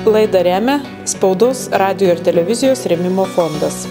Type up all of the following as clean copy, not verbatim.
Laidą remia Spaudos, radijo ir televizijos rėmimo fondas.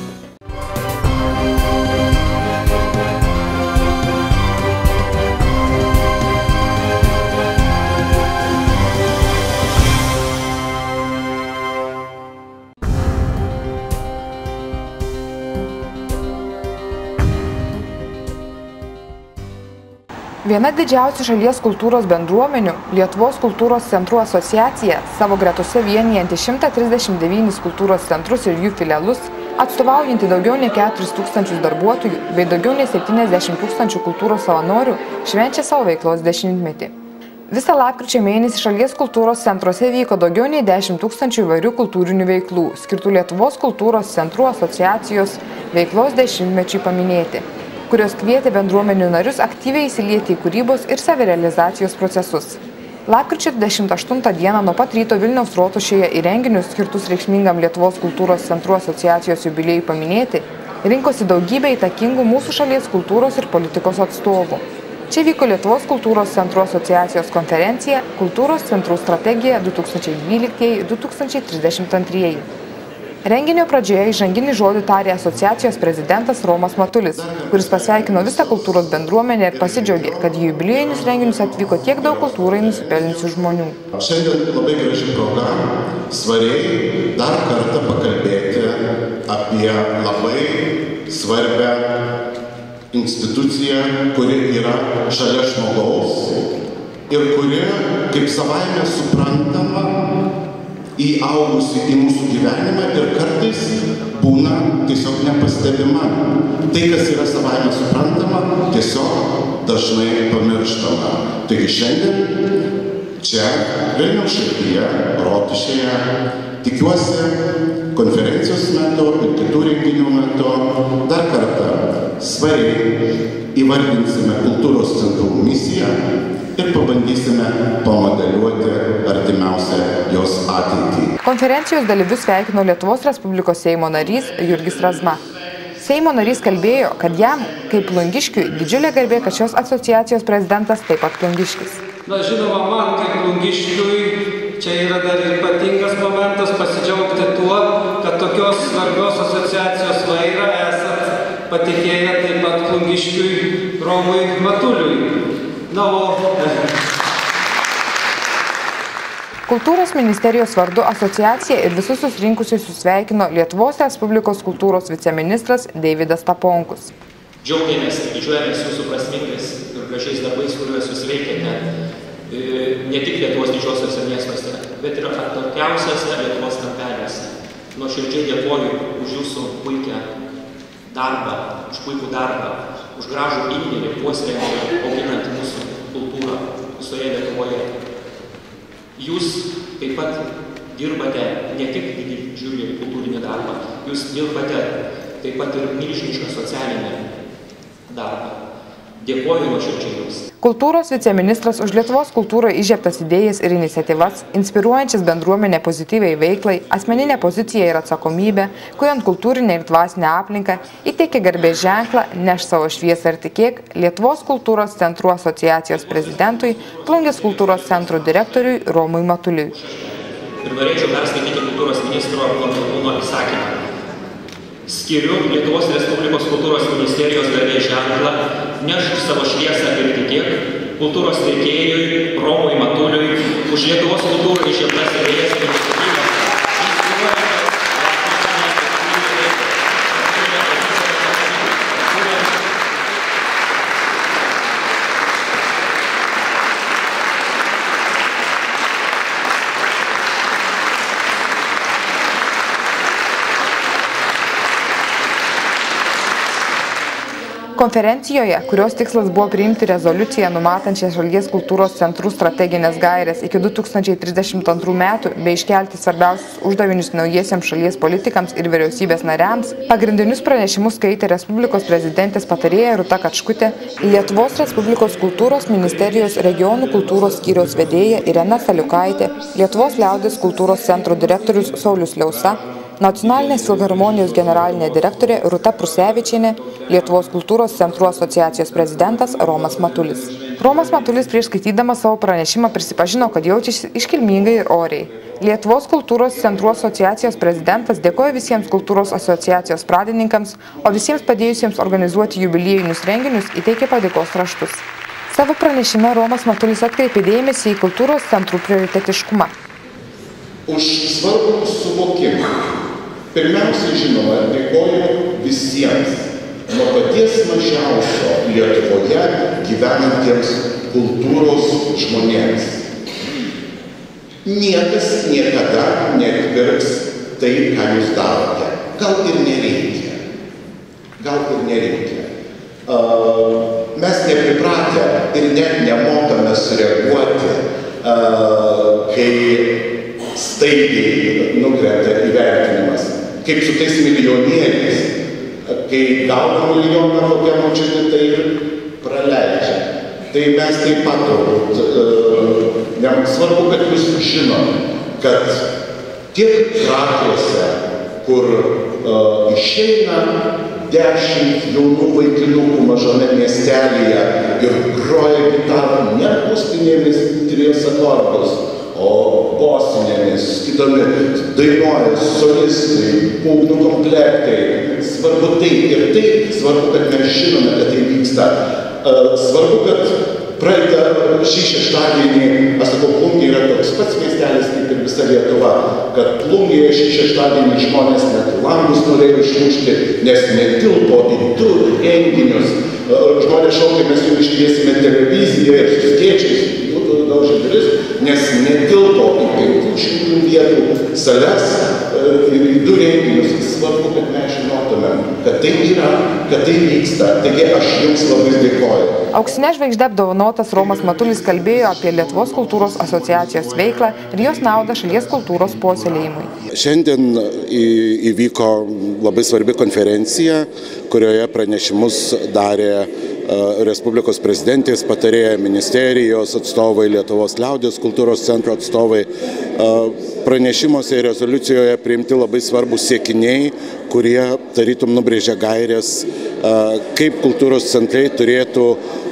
Viena didžiausių šalies kultūros bendruomenių, Lietuvos kultūros centrų asociacija, savo gretose vienijanti 139 kultūros centrus ir jų filialus, atstovaujanti daugiau nei 4000 darbuotojų bei daugiau nei 70 000 kultūros savanorių, švenčia savo veiklos 10-metį. Visą lapkričio mėnesį šalies kultūros centruose vyko daugiau nei 10 000 įvairių kultūrinių veiklų, skirtų Lietuvos kultūros centrų asociacijos veiklos 10-mečiui paminėti, kurios kvietė bendruomenių narius aktyviai įsilieti į kūrybos ir savirealizacijos procesus. Lapkričio 28 dieną nuo pat ryto Vilniaus rotušėje į renginius skirtus reikšmingam Lietuvos kultūros centrų asociacijos jubiliejui paminėti rinkosi daugybė įtakingų mūsų šalies kultūros ir politikos atstovų. Čia vyko Lietuvos kultūros centrų asociacijos konferencija Kultūros centrų strategija 2012–2032. Renginio pradžioje įžanginį žodį tarė asociacijos prezidentas Romas Matulis, kuris pasveikino visą kultūros bendruomenę ir pasidžiaugė, kad į jubiliejinius renginius atvyko tiek daug kultūrai nusipelniusių žmonių. Šiandien labai graži proga svariai dar kartą pakalbėti apie labai svarbią instituciją, kuri yra šalia žmogaus ir kuri, kaip savaime suprantama, įaugusi į mūsų gyvenimą ir kartais būna tiesiog nepastebima. Tai, kas yra savaime suprantama, tiesiog dažnai pamirštama. Taigi šiandien čia Vilniaus širdyje, rotušėje, tikiuosi konferencijos metu ir kitų renginių metu dar kartą svariai įvardinsime kultūros centrų misiją ir pabandysime pamodeliuoti artimiausią jos ateitį. Konferencijos dalyvius sveikino Lietuvos Respublikos Seimo narys Jurgis Razma. Seimo narys kalbėjo, kad jam, kaip plungiškiui, didžiulė garbė, kad šios asociacijos prezidentas taip pat plungiškis. Na, žinoma, man kaip plungiškiui čia yra dar ypatingas momentas pasidžiaugti tuo, kad tokios svarbios asociacijos vairą esat patikėję taip pat plungiškiui Romui Matuliui. Kultūros ministerijos vardu asociacija ir visus susirinkusius sveikino Lietuvos Respublikos kultūros viceministras Deividas Staponkus. Džiaugiamės, didžiuojamės jūsų prasmingais ir gražiais darbais, kuriuos jūs veikiate ne tik Lietuvos didžiosiuose miestuose, bet ir atokiausiuose Lietuvos kampeliuose. Nuoširdžiai dėkoju už jūsų puikią darbą, už puikų darbą, už gražų indėlį, puoselėjant, auginant mūsų kultūrą visoje Lietuvoje. Jūs taip pat dirbate ne tik didžiulį kultūrinį darbą, jūs dirbate taip pat ir milžinišką socialinį darbą. Dėkoju nuoširdžiai jums. Kultūros viceministras už Lietuvos kultūrą įžiebtas idėjas ir iniciatyvas, inspiruojančias bendruomenę pozityviai veiklai, asmeninę poziciją ir atsakomybę, kuriant kultūrinę ir dvasinę aplinką, įteikė garbės ženklą Neš savo šviesą ir tikėk Lietuvos kultūros centrų asociacijos prezidentui, Plungės kultūros centrų direktoriui Romui Matuliui. Ir norėčiau perskaityti kultūros ministro Lankūno įsakymą. Skiriu Lietuvos Respublikos kultūros ministerijos garbės ženklą Nešk savo šviesą ir tikėk kultūros veikėjui Romui Matuliui už Lietuvos kultūrą įžiebtas idėjas ir iniciatyvas. Konferencijoje, kurios tikslas buvo priimti rezoliuciją numatančią šalies kultūros centrų strateginės gairės iki 2032 metų bei iškelti svarbiausius uždavinius naujiesiems šalies politikams ir vyriausybės nariams, pagrindinius pranešimus skaitė Respublikos prezidentės patarėja Rūta Kačkutė, Lietuvos Respublikos kultūros ministerijos regionų kultūros skyriaus vedėja Irena Saliukaitė, Lietuvos liaudės kultūros centro direktorius Saulius Liausa, Nacionalinės filharmonijos generalinė direktorė Rūta Prusevičienė, Lietuvos kultūros centrų asociacijos prezidentas Romas Matulis. Romas Matulis prieš skaitydamas savo pranešimą prisipažino, kad jaučiasi iškilmingai ir oriai. Lietuvos kultūros centrų asociacijos prezidentas dėkoja visiems kultūros asociacijos pradininkams, o visiems padėjusiems organizuoti jubiliejinius renginius įteikė padėkos raštus. Savo pranešime Romas Matulis atkreipė dėmesį į kultūros centrų prioritetiškumą. Už svarbų suvokimą. Pirmiausia, žinoma, dėkoju visiems, nuo paties mažiausio Lietuvoje gyvenantiems kultūros žmonėms. Niekas niekada neatpirks tai, ką jūs darote. Gal ir nereikia. Mes nepripratę ir net nemokame sureaguoti, kai staigiai nukrenta įvertinimas. Kaip su tais milijonieriais, kai gauna milijoną kokią močiutę, tai ir praleidžia. Tai mes taip pat turbūt, svarbu, kad jūs žinot, kad tiek Trakuose, kur išeina 10 jaunų vaikinukų mažame miestelėje ir groja gitarą ne akustinėmis 3 akordus, o bosinėmis, kitomis dainuoja solistai, būgnų komplektai. Svarbu tai ir tai, svarbu, kad mes žinome, kad tai vyksta. Svarbu, kad praeitą šį šeštadienį, aš sakau, Plungė yra toks pats miestelis kaip ir visa Lietuva, kad Plungėje šį šeštadienį žmonės net langus norėjo išmušti, nes netilpo į 2 renginius. Žmonės šaukė, mes jau iškviesime televiziją ir su skėčiais, daužė duris, nes netilpo į 500 vietų sales ir į 2 renginius. Svarbu, kad mes žinotumėm, kad tai yra, kad tai vyksta. Taigi aš jums labai dėkoju. Auksinė žvaigždė apdovanotas Romas Matulis kalbėjo apie Lietuvos kultūros asociacijos veiklą ir jos naudą šalies kultūros puoselėjimui. Šiandien įvyko labai svarbi konferencija, kurioje pranešimus darė Respublikos prezidentės patarėja, ministerijos atstovai, Lietuvos liaudies kultūros centro atstovai. Pranešimuose ir rezoliucijoje priimti labai svarbus siekiniai, kurie tarytum nubrėžia gairės, kaip kultūros centrai turėtų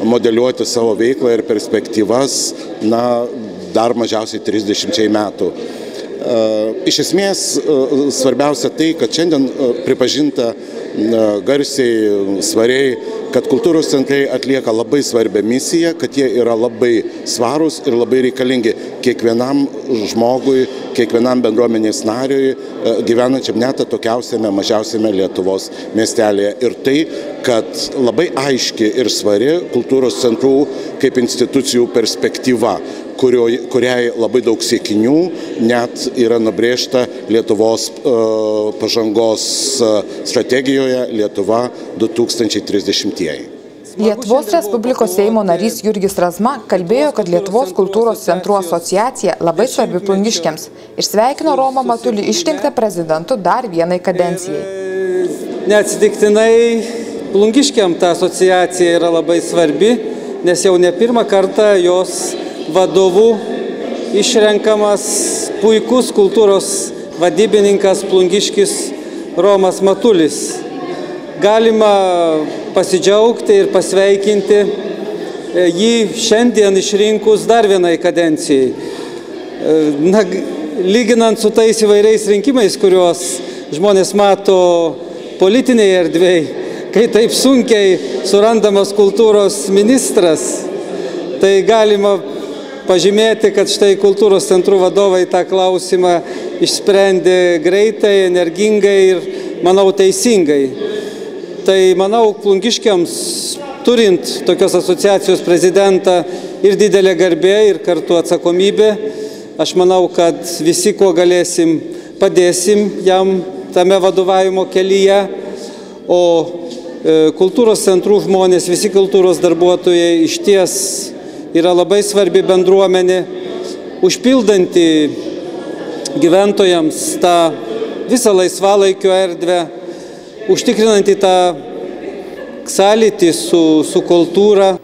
modeliuoti savo veiklą ir perspektyvas, dar mažiausiai 30 metų. Iš esmės svarbiausia tai, kad šiandien pripažinta garsiai, svariai, kad kultūros centrai atlieka labai svarbią misiją, kad jie yra labai svarūs ir labai reikalingi kiekvienam žmogui, kiekvienam bendruomenės nariui, gyvenančiam net atokiausiame, mažiausiame Lietuvos miestelėje. Ir tai, kad labai aiški ir svari kultūros centrų kaip institucijų perspektyva, kuriai labai daug siekinių net yra nubrėžta Lietuvos pažangos strategijoje Lietuva 2030-ieji. Lietuvos Respublikos Seimo narys Jurgis Razma kalbėjo, kad Lietuvos kultūros centrų asociacija labai svarbi plungiškiams ir sveikino Romą Matulį išrinktą prezidentu dar vienai kadencijai. Neatsitiktinai plungiškiam ta asociacija yra labai svarbi, nes jau ne pirmą kartą jos vadovų išrenkamas puikus kultūros vadybininkas plungiškis Romas Matulis. Galima pasidžiaugti ir pasveikinti jį šiandien išrinkus dar vienai kadencijai. Lyginant su tais įvairiais rinkimais, kuriuos žmonės mato politinėje erdvėje, kai taip sunkiai surandamas kultūros ministras, tai galima pažymėti, kad štai kultūros centrų vadovai tą klausimą išsprendė greitai, energingai ir, manau, teisingai. Tai, manau, plungiškiams turint tokios asociacijos prezidentą ir didelė garbė, ir kartu atsakomybė, aš manau, kad visi, kuo galėsim, padėsim jam tame vadovavimo kelyje, o kultūros centrų žmonės, visi kultūros darbuotojai išties yra labai svarbi bendruomenė, užpildanti gyventojams tą visą laisvalaikio erdvę, užtikrinanti tą sąlytį su kultūra.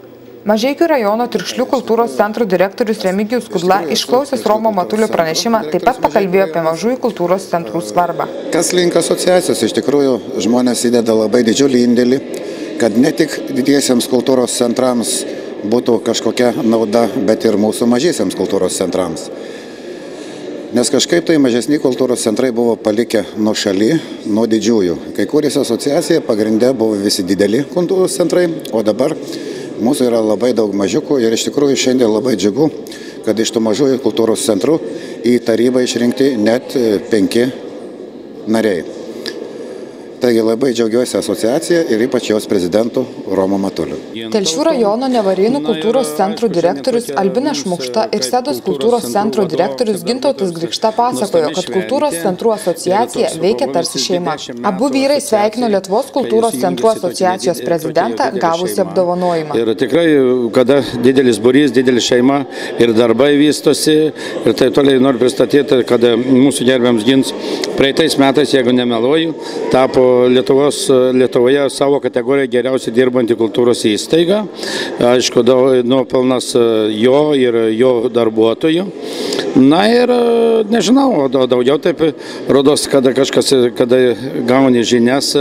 Mažeikių rajono Tirkšlių kultūros centro direktorius Remigijus Kudla, išklausęs Romo Matulio pranešimą, taip pat pakalbėjo apie mažųjų kultūros centrų svarbą. Kas link asociacijos, iš tikrųjų žmonės įdeda labai didžiulį indėlį, kad ne tik didiesiems kultūros centrams būtų kažkokia nauda, bet ir mūsų mažiesiems kultūros centrams. Nes kažkaip tai mažesni kultūros centrai buvo palikę nuo šaly, nuo didžiųjų. Kai kūrėsi asociacija, pagrinde buvo visi dideli kultūros centrai, o dabar mūsų yra labai daug mažiukų ir iš tikrųjų šiandien labai džiugu, kad iš tų mažųjų kultūros centrų į tarybą išrinkti net 5 nariai. Taigi labai džiaugiuosi asociacija ir ypač jos prezidentu Romo Matuliu. Telšių rajono Nevarėnų kultūros centrų direktorius Albinas Šmukšta ir Sedos kultūros centro direktorius Gintautas Grikšta pasakojo, kad kultūros centrų asociacija veikia tarsi šeima. Abu vyrai sveikino Lietuvos kultūros centrų asociacijos prezidentą gavusi apdovanojimą. Ir tikrai, kada didelis būrys, didelė šeima ir darbai vystosi, ir tai toliau noriu pristatyti, kad mūsų gerbiams Gins praeitais metais, jeigu nemeluoju, tapo Lietuvoje savo kategoriją geriausiai dirbanti kultūros įstaiga. Aišku, nuopelnas jo ir jo darbuotojų. Na ir nežinau, daugiau taip rodos, kada gauni žinias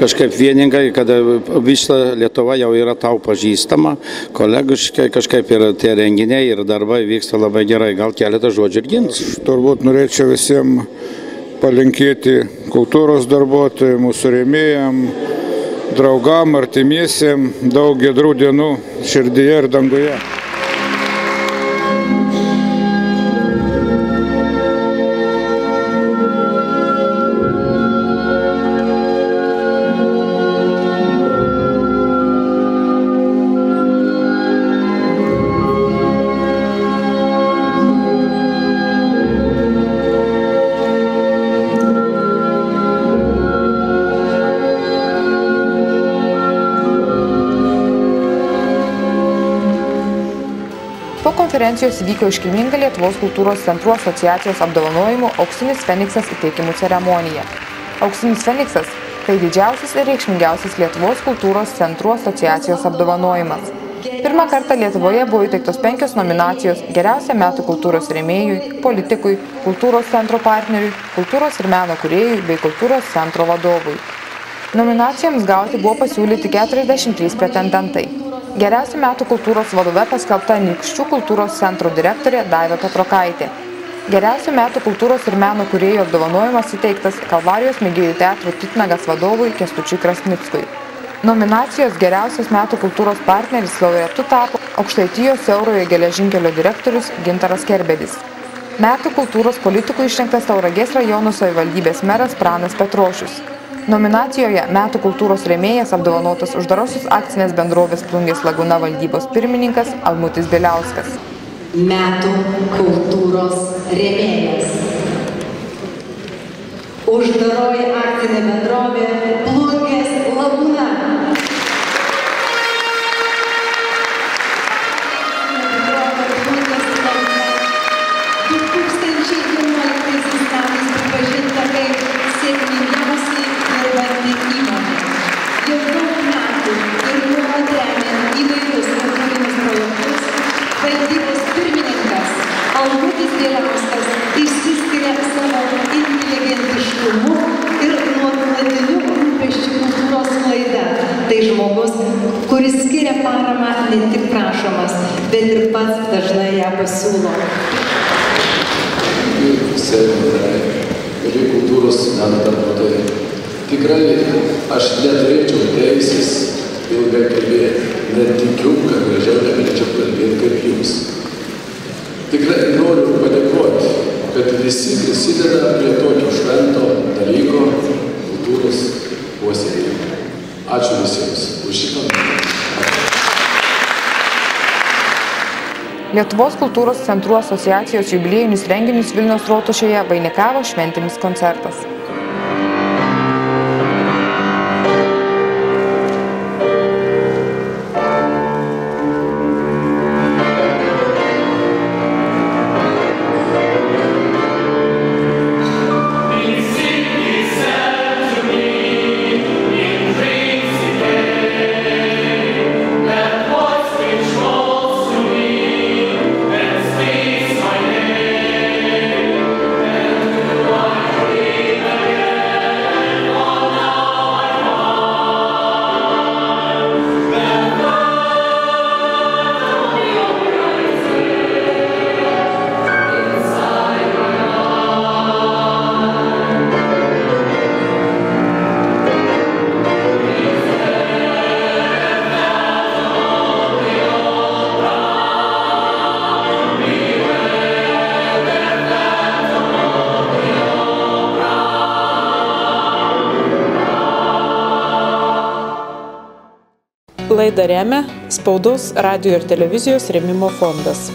kažkaip vieningai, kada visa Lietuva jau yra tau pažįstama, kolegiškai kažkaip ir tie renginiai ir darbai vyksta labai gerai. Gal keletą žodžių ir Gins. Turbūt norėčiau visiems palinkėti kultūros darbuotojų, mūsų rėmėjam, draugam, artimiesiem, daug giedrų dienų širdyje ir danguje. Po konferencijos įvyko iškilminga Lietuvos kultūros centrų asociacijos apdovanojimų Auksinis Feniksas įteikimų ceremonija. Auksinis Feniksas – tai didžiausias ir reikšmingiausias Lietuvos kultūros centrų asociacijos apdovanojimas. Pirmą kartą Lietuvoje buvo įteiktos 5 nominacijos geriausiam metų kultūros rėmėjui, politikui, kultūros centro partneriui, kultūros ir meno kūrėjui bei kultūros centro vadovui. Nominacijoms gauti buvo pasiūlyti 43 pretendentai. Geriausiu metų kultūros vadove paskelbta Anykščių kultūros centro direktorė Daiva Petrokaitė. Geriausiu metų kultūros ir meno kūrėjų apdovanojimas įteiktas Kalvarijos mėgėjų teatro Titnagas vadovui Kęstučiui Krasnickui. Nominacijos geriausias metų kultūros partneris laureatu tapo Aukštaitijos siaurojo geležinkelio direktorius Gintaras Kerbedis. Metų kultūros politikų išrinktas Tauragės rajono savivaldybės meras Pranas Petrošius. Nominacijoje metų kultūros rėmėjas apdovanotas uždarosios akcinės bendrovės Plungės Lagūna valdybos pirmininkas Almutis Bieliauskas. Metų kultūros rėmėjas. Uždaroji akcinė bendrovė Plungės Lagūna. Valdybos pirmininkas Almutis Bieliauskas išsiskiria savo inteligentiškumu ir nuolatiniu rūpesčiu kultūros sklaida. Tai žmogus, kuris skiria paramą ne tik prašomas, bet ir pats dažnai ją pasiūlo. Keli kultūros meno darbuotojai. Tikrai aš neturėčiau teisės ilgai kalbėti. Net tikiu, kad gražiau negalėčiau kalbėti kaip jūs. Tikrai noriu padėkoti, kad visi prisideda prie tokio švento dalyko kultūros puoselėjimo. Ačiū visiems už šitą. Lietuvos kultūros centrų asociacijos jubiliejinius renginius Vilniaus rotušėje vainikavo šventinis koncertas. Which laidą remia Spaudos, radijo ir televizijos rėmimo fondas.